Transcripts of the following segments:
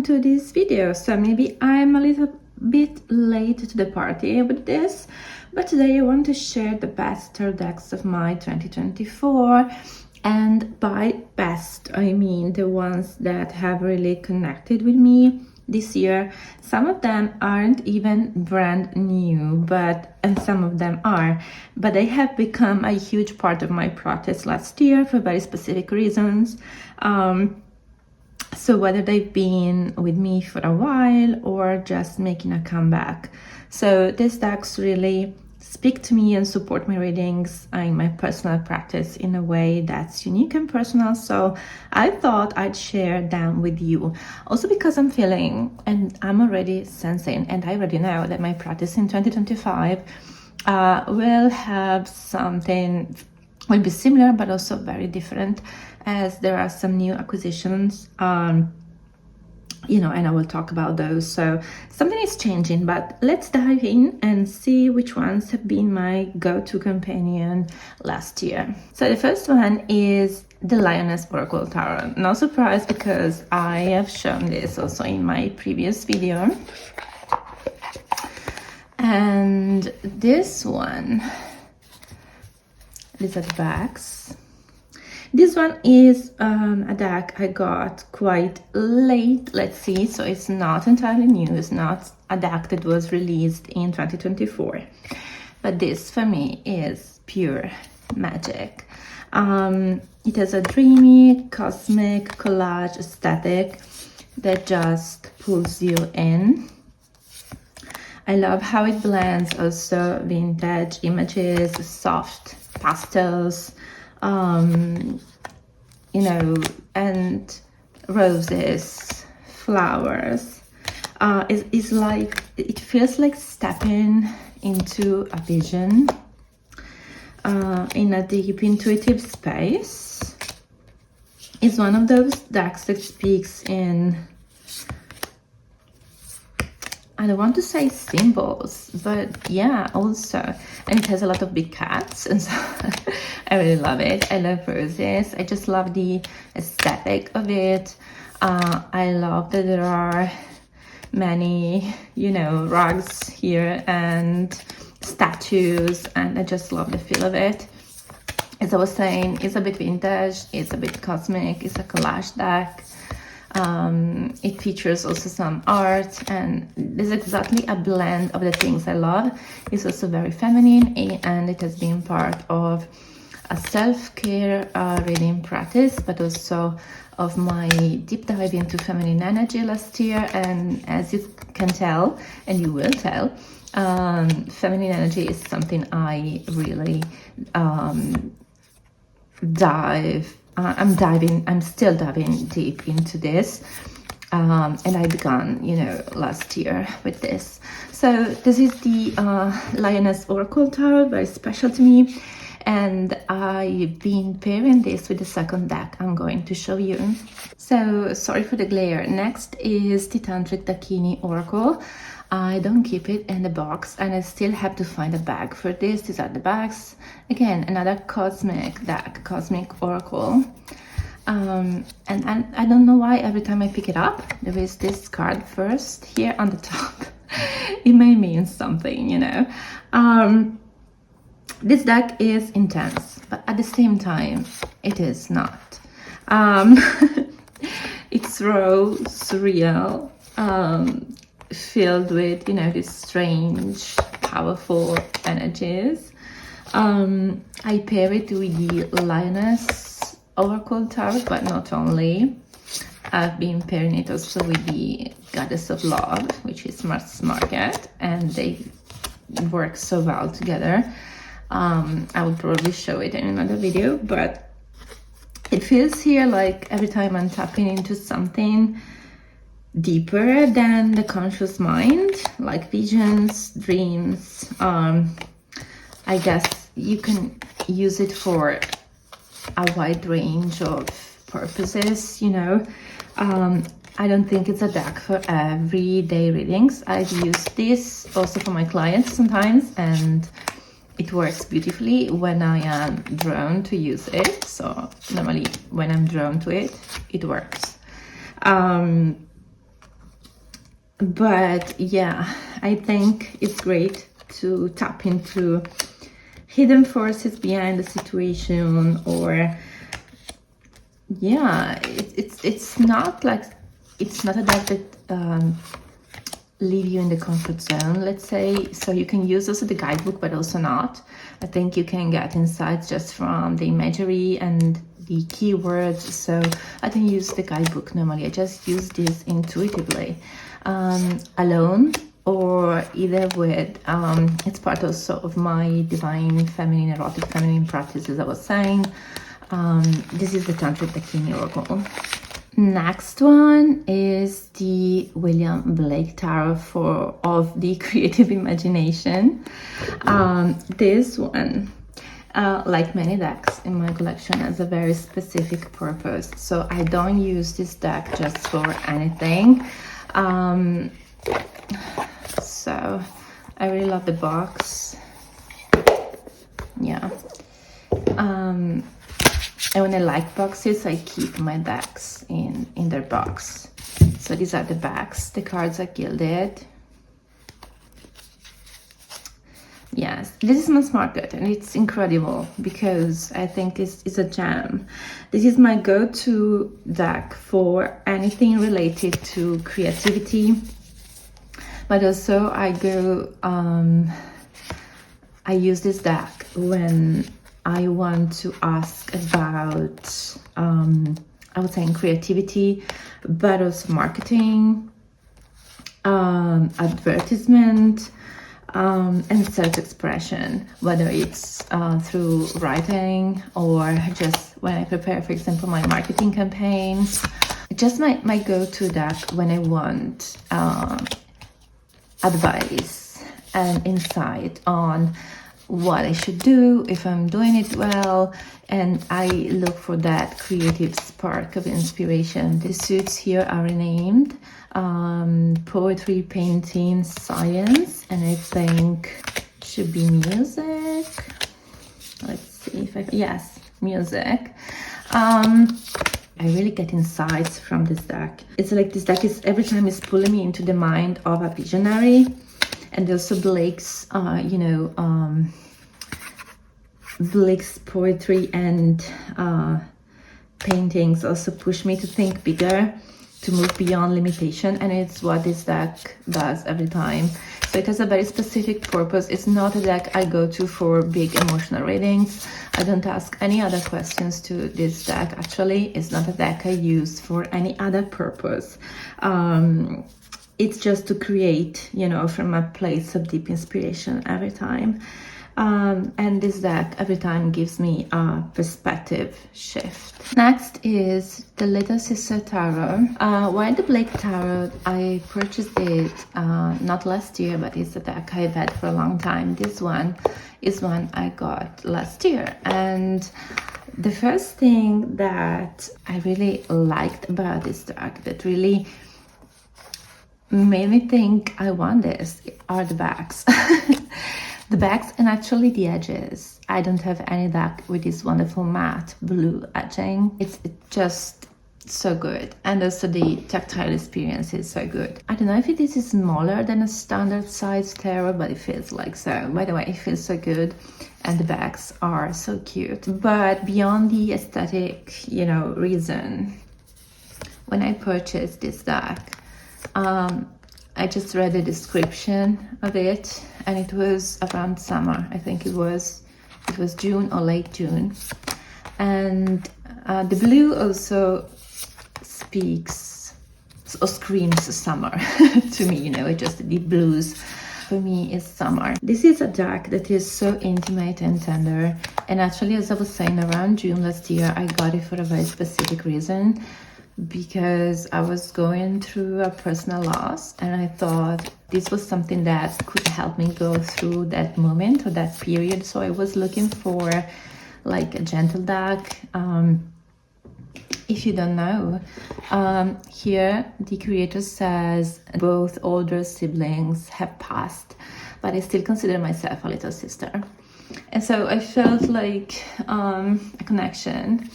to this video. So maybe I'm a little bit late to the party with this, but today I want to share the best tarot decks of my 2024, and by best I mean the ones that have really connected with me this year. Some of them aren't even brand new, and some of them are, but they have become a huge part of my practice last year for very specific reasons. So whether they've been with me for a while or just making a comeback, so these decks really speak to me and support my readings in my personal practice in a way that's unique and personal. So I thought I'd share them with you. Also because I'm feeling, and I'm already sensing, and I already know that my practice in 2025 will have something, will be similar but also very different, as there are some new acquisitions, and I will talk about those. So something is changing, but let's dive in and see which ones have been my go-to companion last year. So the first one is the Lioness Oracle Tarot. No surprise, because I have shown this also in my previous video. And this one, these are the backs. This one is a deck I got quite late, let's see, so it's not entirely new, it's not a deck that was released in 2024. But this, for me, is pure magic. It has a dreamy, cosmic, collage aesthetic that just pulls you in. I love how it blends also vintage images, soft pastels, and roses, flowers. It's like, it feels like stepping into a vision in a deep intuitive space. It's one of those decks that speaks in, I don't want to say symbols, but yeah, also. And it has a lot of big cats, and so I really love it. I love roses. I just love the aesthetic of it. I love that there are many, rugs here and statues, and I just love the feel of it. As I was saying, it's a bit vintage, it's a bit cosmic, it's a collage deck. It features also some art, and there's exactly a blend of the things I love. It's also very feminine, and it has been part of a self-care reading practice, but also of my deep dive into feminine energy last year. And as you can tell, and you will tell, feminine energy is something I really I'm still diving deep into this, and I began, last year with this. So this is the Lioness Oracle Tarot, very special to me, and I've been pairing this with the second deck I'm going to show you. So sorry for the glare. Next is the Tantric Dakini Oracle. I don't keep it in the box, and I still have to find a bag for this. These are the bags. Again, another cosmic deck, Cosmic Oracle. And I don't know why every time I pick it up, there is this card first here on the top. It may mean something, This deck is intense, but at the same time, it is not. It's raw, surreal, filled with, these strange, powerful energies. I pair it with the Lioness Oracle Tarot, but not only. I've been pairing it also with the Goddess of Love, which is Mars Market, and they work so well together. I will probably show it in another video, but it feels here like every time I'm tapping into something deeper than the conscious mind, like visions, dreams. I guess you can use it for a wide range of purposes, I don't think it's a deck for everyday readings. I've used this also for my clients sometimes, and it works beautifully when I am drawn to use it. So normally when I'm drawn to it, it works. But yeah, I think it's great to tap into hidden forces behind the situation, or yeah, it's not like, it's not a deck that leave you in the comfort zone, let's say. So you can use also the guidebook, but also not. I think you can get insights just from the imagery and the keywords. So I don't use the guidebook normally. I just use this intuitively, alone, or either with, it's part also of my divine feminine, erotic feminine practice, as I was saying. This is the Tantric Dakini Oracle. Next one is the William Blake Tarot of the Creative Imagination. This one, like many decks in my collection, has a very specific purpose. So I don't use this deck just for anything. So I really love the box. Yeah. And when I like boxes, I keep my decks in their box. So these are the backs. The cards are gilded. Yes, this is Mass Market, and it's incredible because I think it's a gem. This is my go-to deck for anything related to creativity, but also I use this deck when I want to ask about, I would say, in creativity, but also marketing, advertisement, and self-expression, whether it's through writing or just when I prepare, for example, my marketing campaigns. Just my go-to deck when I want advice and insight on what I should do, if I'm doing it well, and I look for that creative spark of inspiration. The suits here are renamed poetry, painting, science, and I think it should be music. Let's see if I, yes, music. I really get insights from this deck. It's like this deck is every time is pulling me into the mind of a visionary. And also Blake's, Blake's poetry and paintings also push me to think bigger, to move beyond limitation, and it's what this deck does every time. So it has a very specific purpose. It's not a deck I go to for big emotional readings. I don't ask any other questions to this deck. Actually, it's not a deck I use for any other purpose. It's just to create, from a place of deep inspiration every time. And this deck every time gives me a perspective shift. Next is the Little Sister Tarot. While the Blake Tarot, I purchased it not last year, but it's a deck I've had for a long time. This one is one I got last year. And the first thing that I really liked about this deck, that really made me think I want this, are the backs. The backs and actually the edges. I don't have any deck with this wonderful matte blue edging. It's just so good, and also the tactile experience is so good. I don't know if this is smaller than a standard size tarot, but it feels like so. By the way, it feels so good, and the backs are so cute. But beyond the aesthetic, reason, when I purchased this deck, I just read the description of it, and it was around summer. I think it was June or late June, and the blue also speaks or screams summer to me. It just the blues for me is summer. This is a deck that is so intimate and tender, and actually, as I was saying, around June last year I got it for a very specific reason, because I was going through a personal loss, and I thought this was something that could help me go through that moment or that period. So I was looking for like a gentle deck. If you don't know, here the creator says both older siblings have passed, but I still consider myself a little sister. And so I felt like a connection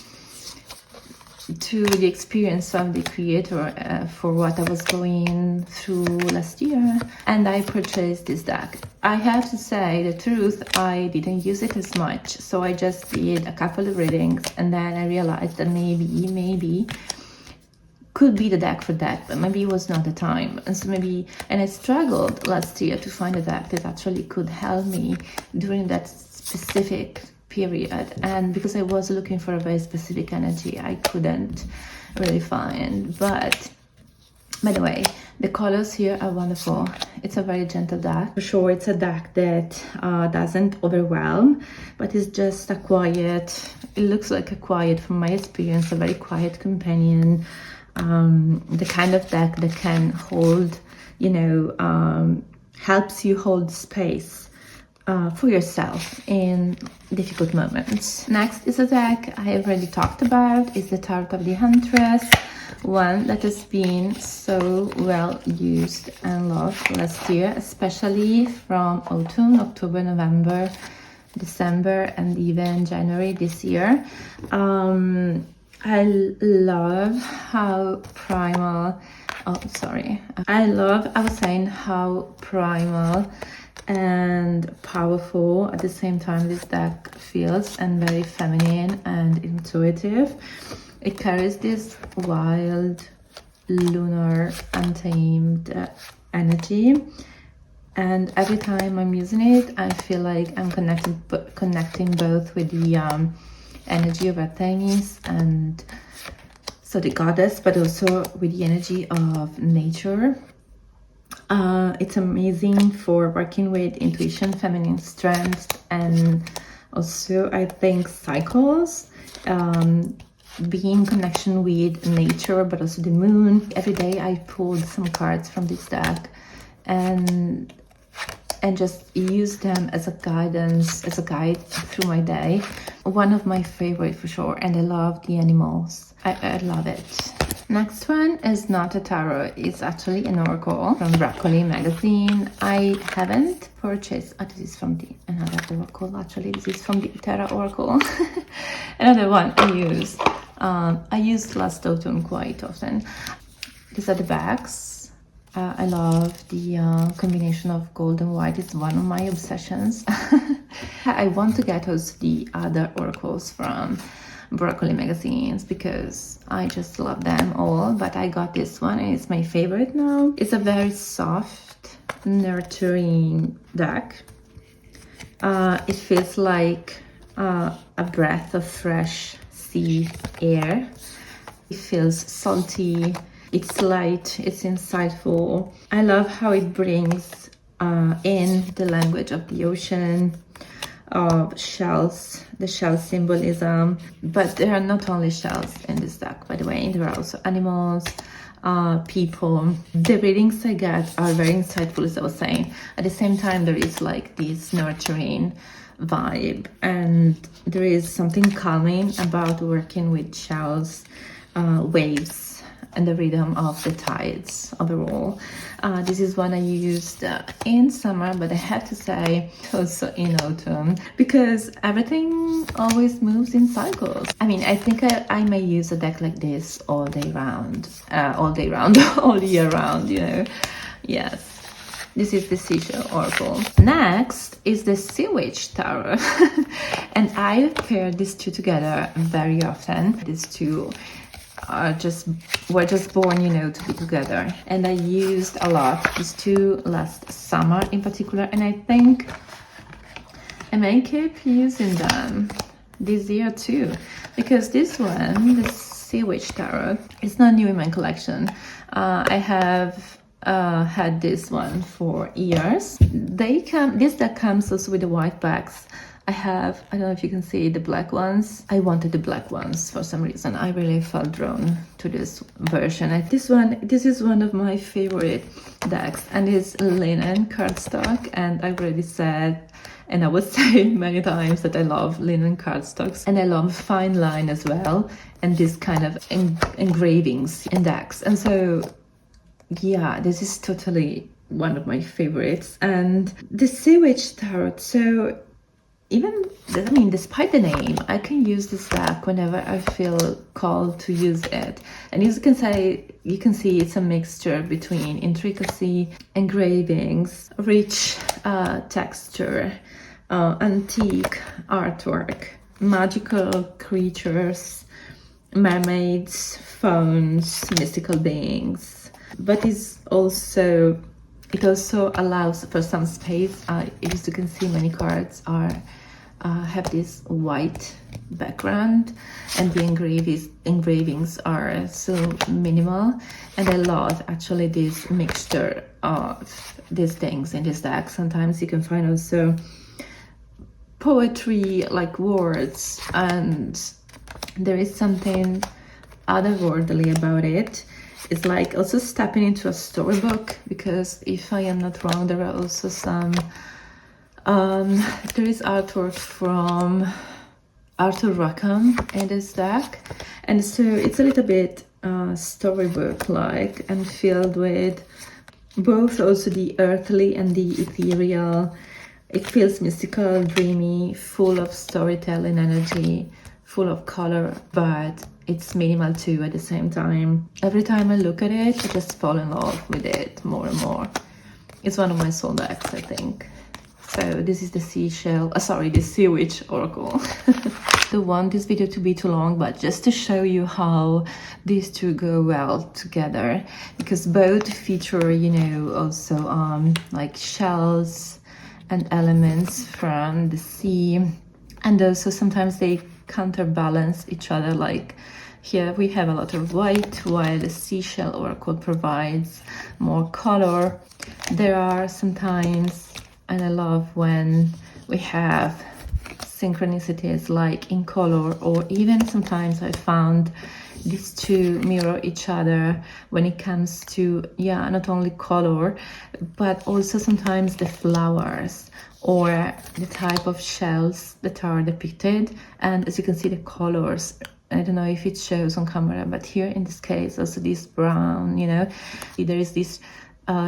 to the experience of the creator for what I was going through last year, and I purchased this deck. I have to say the truth, I didn't use it as much, so I just did a couple of readings, and then I realized that maybe could be the deck for that, but maybe it was not the time. And so and I struggled last year to find a deck that actually could help me during that specific period, and because I was looking for a very specific energy, I couldn't really find. But by the way, the colors here are wonderful. It's a very gentle deck. For sure, it's a deck that doesn't overwhelm, but it's just a quiet, it looks like a quiet, from my experience, a very quiet companion. The kind of deck that can hold, helps you hold space for yourself in difficult moments. Next is a deck I have already talked about. It's the Tarot of the Huntress, one that has been so well used and loved last year, especially from autumn, October, November, December, and even January this year. I love how primal, I was saying how primal and powerful at the same time this deck feels, and very feminine and intuitive. It carries this wild, lunar, untamed energy, and every time I'm using it, I feel like I'm connecting both with the energy of Artemis, and so the goddess, but also with the energy of nature. It's amazing for working with intuition, feminine strength, and also I think cycles, being in connection with nature, but also the moon. Every day I pulled some cards from this deck and just use them as a guidance, as a guide through my day. One of my favorite for sure, and I love the animals. I love it. Next one is not a tarot, it's actually an oracle from Broccoli magazine. I haven't purchased, this is from another oracle actually, this is from the Terra Oracle. Another one I used last autumn quite often. These are the backs. I love the combination of gold and white. It's one of my obsessions. I want to get also the other oracles from Broccoli magazines because I just love them all, but I got this one and it's my favorite now. It's a very soft, nurturing deck. It feels like a breath of fresh sea air. It feels salty, it's light, it's insightful. I love how it brings in the language of the ocean, of shells, the shell symbolism. But there are not only shells in this deck, by the way, there are also animals, people. The readings I get are very insightful, as I was saying. At the same time, there is like this nurturing vibe, and there is something calming about working with shells, waves, and the rhythm of the tides overall. This is one I used in summer, but I have to say also in autumn, because everything always moves in cycles. I mean, I think I may use a deck like this all day round, all year round, you know. Yes. This is the Seashell Oracle. Next is the Sea Witch Tarot. And I pair these two together very often. These two were just born, you know, to be together. And I used a lot these two last summer in particular, and I think I may keep using them this year too, because this one, the Sea Witch Tarot, is not new in my collection. I have had this one for years. This deck comes also with the white backs. I don't know if you can see the black ones. I wanted the black ones for some reason. I really felt drawn to this version. This is one of my favorite decks, and it's linen cardstock. And I already said, and I would say many times, that I love linen cardstocks, and I love fine line as well, and this kind of engravings in decks. And so, yeah, this is totally one of my favorites. And the Sea Witch Tarot, so even I mean, despite the name, I can use this deck whenever I feel called to use it. And as you can see it's a mixture between intricacy, engravings, rich texture, antique artwork, magical creatures, mermaids, phones, mystical beings. But it also allows for some space. As you can see, many cards have this white background, and the engravings are so minimal, and I love actually this mixture of these things in this deck. Sometimes you can find also poetry, like words, and there is something otherworldly about it. It's like also stepping into a storybook, because if I am not wrong, there are also some there is artwork from Arthur Rackham in this deck, and so it's a little bit storybook-like and filled with both also the earthly and the ethereal. It feels mystical, dreamy, full of storytelling energy, full of color, but it's minimal too at the same time. Every time I look at it, I just fall in love with it more and more. It's one of my soul decks, I think. So this is the the Sea Witch Oracle. Don't want this video to be too long, but just to show you how these two go well together, because both feature, you know, also like shells and elements from the sea, and also sometimes they counterbalance each other. Like here we have a lot of white, while the seashell oracle provides more color. There are sometimes, and I love when we have synchronicities like in color, or even sometimes I found these two mirror each other when it comes to, yeah, not only color, but also sometimes the flowers or the type of shells that are depicted. And as you can see, the colors, I don't know if it shows on camera, but here in this case also this brown, you know, there is this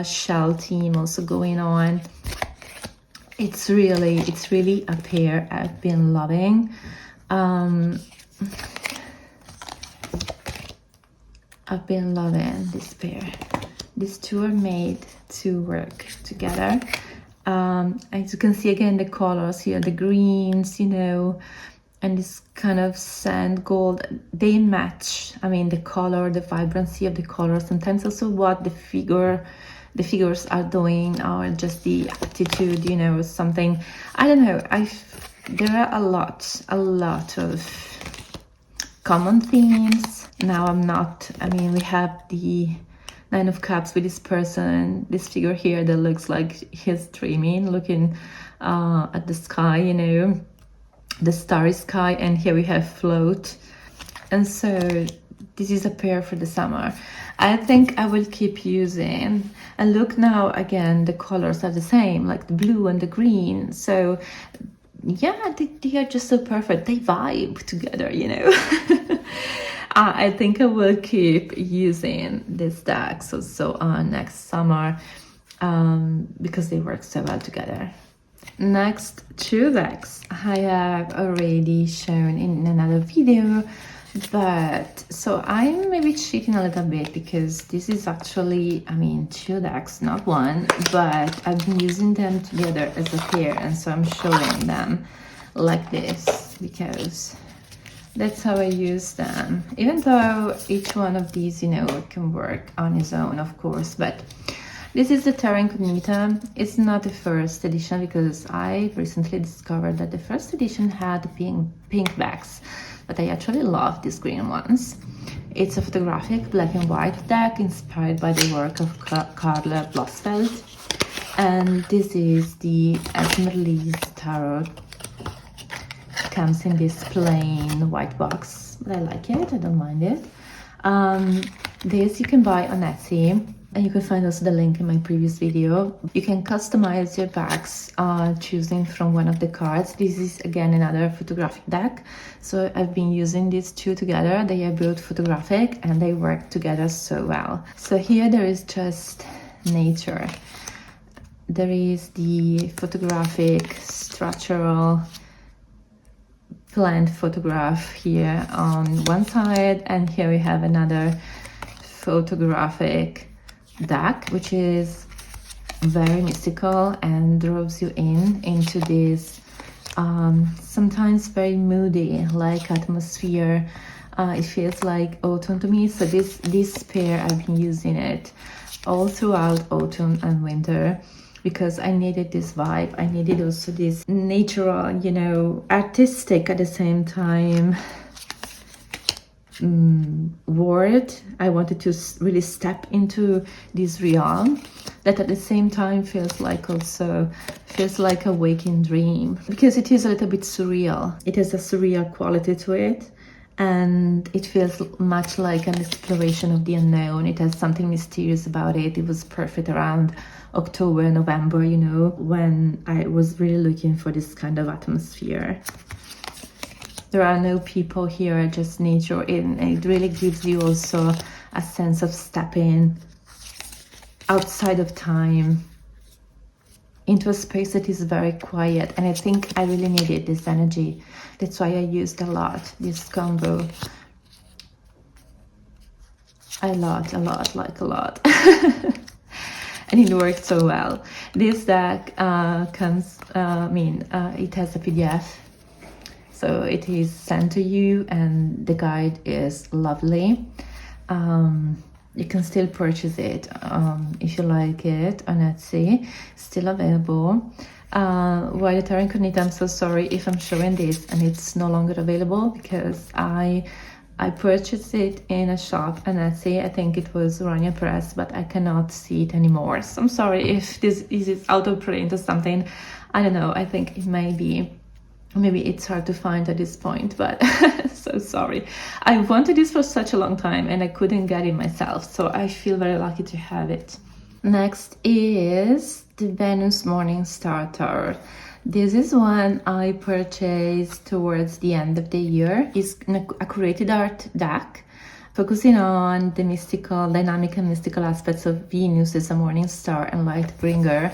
shell theme also going on. It's really a pair I've been loving. I've been loving this pair. These two are made to work together. As you can see again, the colors here, the greens, you know, and this kind of sand gold, they match. I mean, the color, the vibrancy of the color, sometimes also what the figures are doing, or just the attitude, you know, something, I don't know. There are a lot of common themes. Now I mean, we have the Nine of Cups with this person, this figure here that looks like he's dreaming, looking at the sky, you know, the starry sky, and here we have float. And so this is a pair for the summer. I think I will keep using, and look now again, the colors are the same, like the blue and the green. So yeah, they are just so perfect. They vibe together, you know. I think I will keep using these decks also next summer, because they work so well together. Next two decks I have already shown in another video, but so I'm maybe cheating a little bit, because this is actually, I mean, two decks, not one, but I've been using them together as a pair, and so I'm showing them like this because that's how I use them, even though each one of these, you know, can work on its own, of course. But this is the Terra Incognita. It's not the first edition, because I recently discovered that the first edition had pink backs, but I actually love these green ones. It's a photographic black and white deck inspired by the work of Carla Blossfeld, and this is the Esmeralda Tarot. Comes in this plain white box, but I like it, I don't mind it. This you can buy on Etsy, and you can find also the link in my previous video. You can customize your backs choosing from one of the cards. This is again another photographic deck, so I've been using these two together. They are both photographic and they work together so well. So here there is just nature, there is the photographic structural plant photograph here on one side, and here we have another photographic deck, which is very mystical and draws you into this sometimes very moody like atmosphere. It feels like autumn to me, so this pair I've been using it all throughout autumn and winter because I needed this vibe. I needed also this natural, you know, artistic at the same time word. I wanted to really step into this realm that at the same time feels like a waking dream, because it is a little bit surreal. It has a surreal quality to it, and it feels much like an exploration of the unknown. It has something mysterious about it. It was perfect around October, November, you know, when I was really looking for this kind of atmosphere. There are no people here, just nature, and it really gives you also a sense of stepping outside of time into a space that is very quiet. And I think I really needed this energy. That's why I used a lot this combo. A lot. And it worked so well. This deck comes, it has a PDF. So it is sent to you, and the guide is lovely. You can still purchase it if you like it on Etsy. Still available. While Terra Incognita, I'm so sorry if I'm showing this and it's no longer available, because I purchased it in a shop on Etsy. I think it was Rania Press, but I cannot see it anymore. So I'm sorry if this is out of print or something. I don't know. I think it may be. Maybe it's hard to find at this point, but so sorry. I wanted this for such a long time and I couldn't get it myself, so I feel very lucky to have it. Next is the Venus Morning Star Tarot. This is one I purchased towards the end of the year. It's a curated art deck focusing on the mystical, dynamic and mystical aspects of Venus as a morning star and light bringer.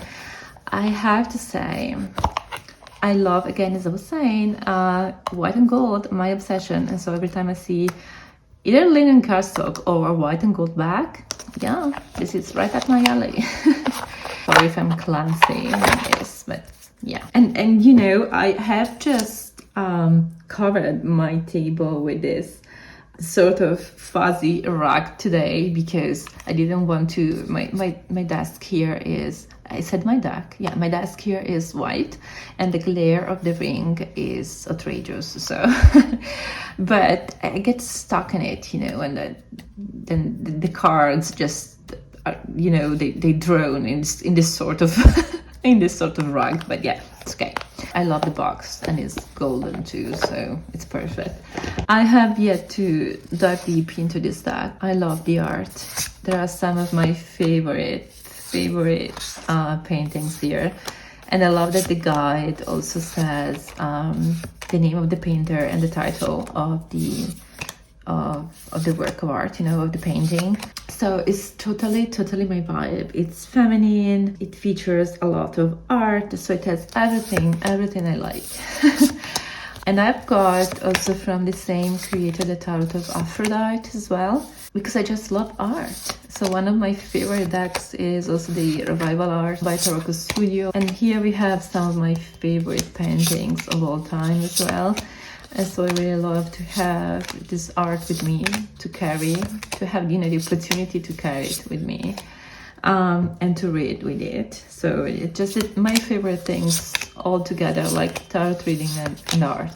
I have to say, I love, again, as I was saying, white and gold, my obsession. And so every time I see either linen cardstock or a white and gold bag, yeah, this is right up my alley. Sorry if I'm clumsy in this, but yeah. And you know, I have just covered my table with this sort of fuzzy rug today because I didn't want to, my desk here is, I said my deck, yeah, my desk here is white and the glare of the ring is outrageous, so but I get stuck in it, you know, and then the cards just you know, they drone in this sort of in this sort of rug, but yeah, it's okay. I love the box and it's golden too, so it's perfect. I have yet to dive deep into this deck. I love the art. There are some of my favorite paintings here, and I love that the guide also says the name of the painter and the title of the work of art, you know, of the painting. So it's totally my vibe. It's feminine, it features a lot of art, so it has everything I like. And I've got also from the same creator the Tarot of Aphrodite as well, because I just love art. So one of my favorite decks is also the Revival Art by Taroko Studio. And here we have some of my favorite paintings of all time as well. And so I really love to have this art with me, to carry, to have, you know, the opportunity to carry it with me, and to read with it. So it just my favorite things all together, like tarot reading and art.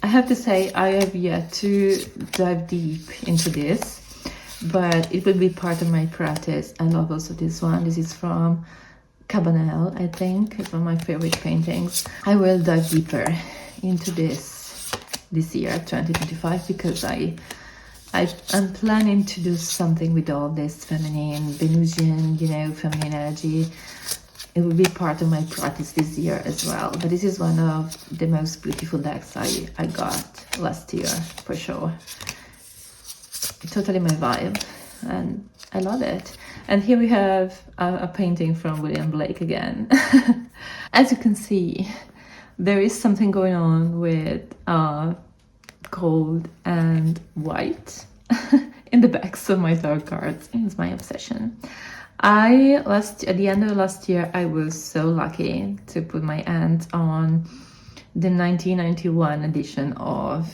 I have to say I have yet to dive deep into this, but it will be part of my practice. I love also this one. This is from Cabanel, I think. It's one of my favorite paintings. I will dive deeper into this year, 2025, because I'm planning to do something with all this feminine, Venusian, you know, feminine energy. It will be part of my practice this year as well. But this is one of the most beautiful decks I got last year, for sure. Totally my vibe, and I love it. And here we have a painting from William Blake again. As you can see, there is something going on with gold and white in the backs of my tarot cards. It's my obsession. At the end of last year, I was so lucky to put my hands on the 1991 edition of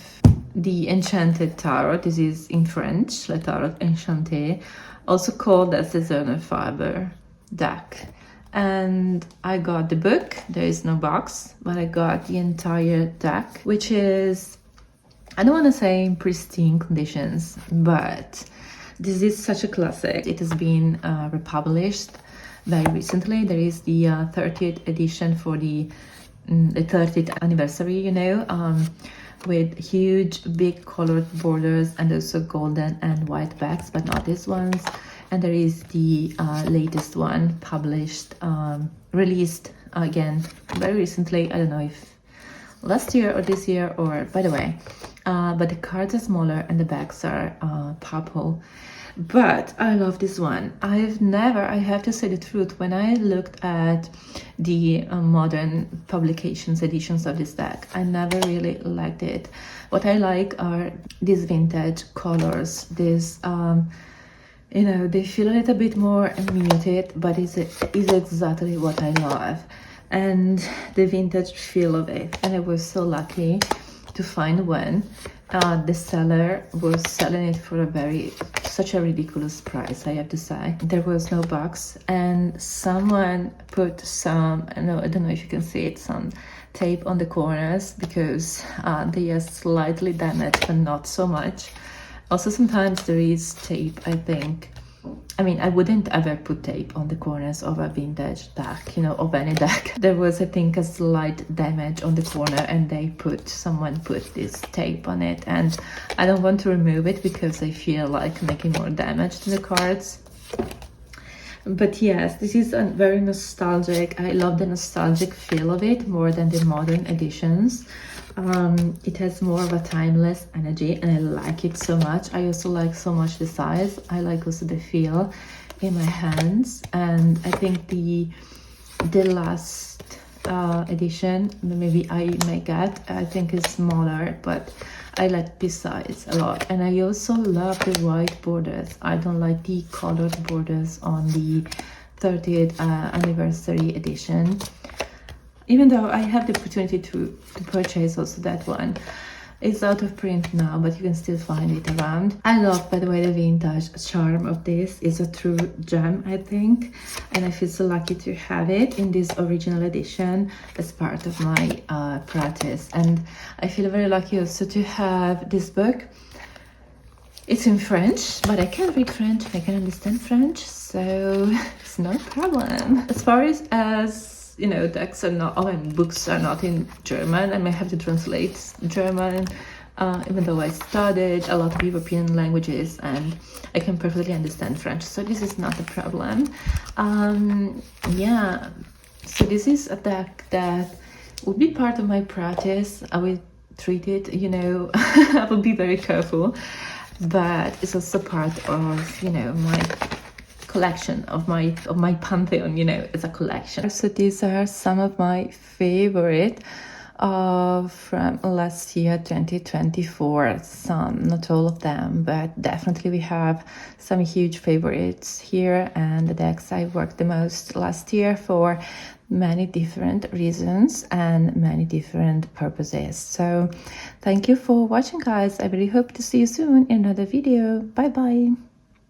the Enchanted Tarot. This is in French, Le Tarot Enchanté, also called the Saison Faber deck. And I got the book. There is no box, but I got the entire deck, which is, I don't want to say in pristine conditions, but this is such a classic. It has been republished very recently. There is the 30th edition for the 30th anniversary, you know, with huge big colored borders and also golden and white backs, but not these ones. And there is the latest one published, released again very recently. I don't know if last year or this year, or by the way, but the cards are smaller and the backs are purple. But I love this one. I have to say the truth, when I looked at the modern publications editions of this deck, I never really liked it. What I like are these vintage colors. This, you know, they feel a little bit more muted, but is exactly what I love. And the vintage feel of it. And I was so lucky to find one. The seller was selling it for such a ridiculous price, I have to say. There was no box, and someone put some, I don't know if you can see it, some tape on the corners because they are slightly damaged, but not so much. Also, sometimes there is tape, I think. I mean, I wouldn't ever put tape on the corners of a vintage deck, you know, of any deck. There was, I think, a slight damage on the corner, and someone put this tape on it, and I don't want to remove it because I feel like making more damage to the cards. But yes, this is a very nostalgic. I love the nostalgic feel of it more than the modern editions. It has more of a timeless energy, and I like it so much. I also like so much the size. I like also the feel in my hands, and I think the last edition, maybe I may get, I think is smaller, but I like this size a lot. And I also love the white borders. I don't like the colored borders on the 30th anniversary edition, even though I have the opportunity to purchase also that one. It's out of print now, but you can still find it around. I love, by the way, the vintage charm of this. It's a true gem, I think, and I feel so lucky to have it in this original edition as part of my practice. And I feel very lucky also to have this book. It's in French, but I can read French and I can understand French, so it's no problem. As far as you know, decks are not, books are not in German. I may have to translate German, even though I studied a lot of European languages and I can perfectly understand French, so this is not a problem. Yeah, so this is a deck that would be part of my practice. I will treat it, you know, I will be very careful, but it's also part of, you know, my collection of my pantheon, you know, it's a collection. So these are some of my favorite from last year, 2024. Some, not all of them, but definitely we have some huge favorites here, and the decks I worked the most last year for many different reasons and many different purposes. So thank you for watching, guys. I really hope to see you soon in another video. Bye bye.